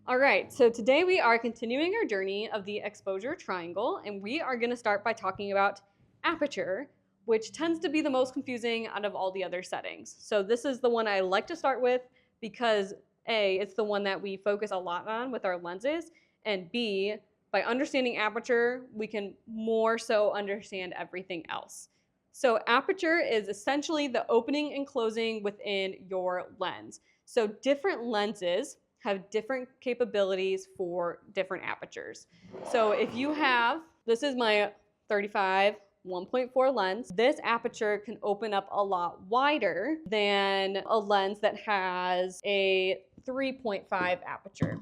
All right, so today we are continuing our journey of the exposure triangle, and we are going to start by talking about aperture, which tends to be the most confusing out of all the other settings. So this is the one I like to start with because A, it's the one that we focus a lot on with our lenses, and B, by understanding aperture, we can more so understand everything else. So aperture is essentially the opening and closing within your lens. So different lenses have different capabilities for different apertures. So if you have, this is my 35 1.4 lens, this aperture can open up a lot wider than a lens that has a 3.5 aperture.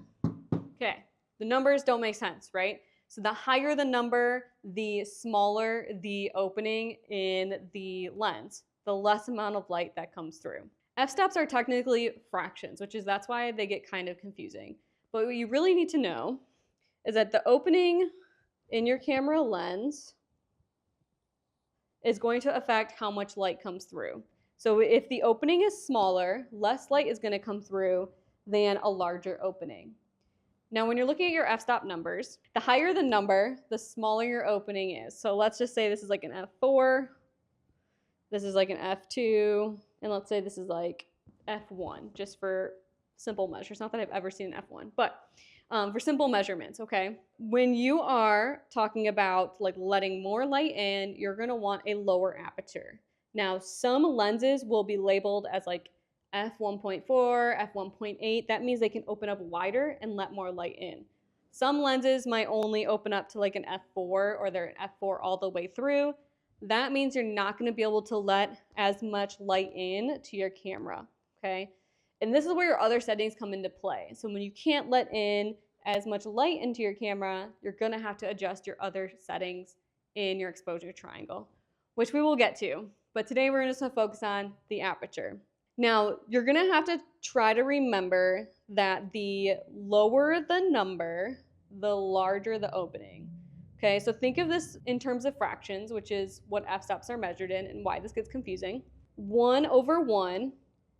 Okay, the numbers don't make sense, right? So the higher the number, the smaller the opening in the lens, the less amount of light that comes through. F-stops are technically fractions, that's why they get kind of confusing. But what you really need to know is that the opening in your camera lens is going to affect how much light comes through. So if the opening is smaller, less light is going to come through than a larger opening. Now, when you're looking at your f-stop numbers, the higher the number, the smaller your opening is. So let's just say this is like an f4, this is like an f2, and let's say this is like f1, just for simple measures. Not that I've ever seen an f1, but for simple measurements, okay? When you are talking about like letting more light in, you're gonna want a lower aperture. Now, some lenses will be labeled as like f1.4, f1.8. That means they can open up wider and let more light in. Some lenses might only open up to like an f4 or they're an f4 all the way through. That means you're not going to be able to let as much light in to your camera, okay? And this is where your other settings come into play. So when you can't let in as much light into your camera, you're going to have to adjust your other settings in your exposure triangle, which we will get to. But today we're just going to focus on the aperture. Now, you're going to have to try to remember that the lower the number, the larger the opening. Okay, so think of this in terms of fractions, which is what f-stops are measured in and why this gets confusing. 1/1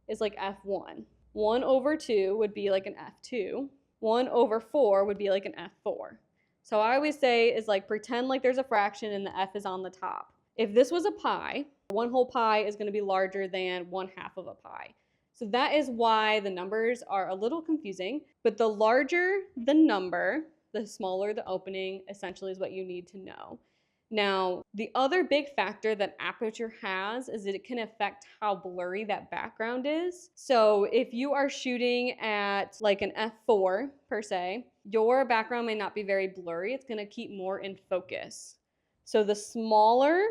is like f1. 1/2 would be like an f2. 1/4 would be like an f4. So I always say is like pretend like there's a fraction and the f is on the top. If this was a pie, one whole pie is going to be larger than 1/2 of a pie. So that is why the numbers are a little confusing, but the larger the number, the smaller the opening essentially is what you need to know. Now, the other big factor that aperture has is that it can affect how blurry that background is. So if you are shooting at like an f4 per se, your background may not be very blurry. It's going to keep more in focus. So the smaller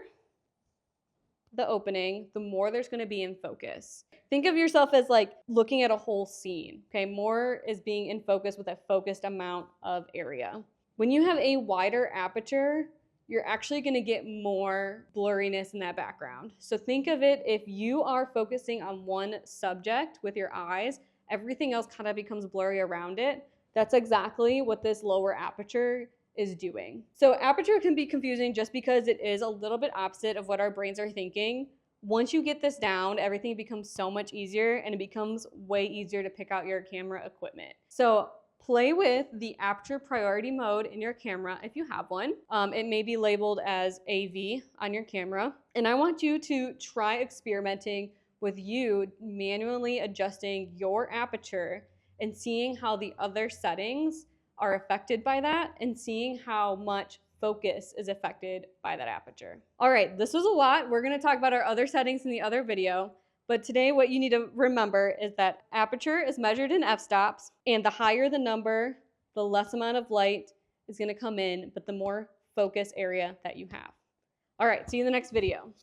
the opening, the more there's going to be in focus. Think of yourself as like looking at a whole scene, okay? More is being in focus with a focused amount of area. When you have a wider aperture, you're actually going to get more blurriness in that background. So think of it, if you are focusing on one subject with your eyes, everything else kind of becomes blurry around it. That's exactly what this lower aperture is doing. So aperture can be confusing just because it is a little bit opposite of what our brains are thinking. Once you get this down, everything becomes so much easier and it becomes way easier to pick out your camera equipment. So play with the aperture priority mode in your camera if you have one. It may be labeled as AV on your camera. And I want you to try experimenting with you manually adjusting your aperture and seeing how the other settings are affected by that and seeing how much focus is affected by that aperture. All right, this was a lot. We're going to talk about our other settings in the other video, but today what you need to remember is that aperture is measured in f-stops, and the higher the number, the less amount of light is going to come in, but the more focus area that you have. All right, see you in the next video.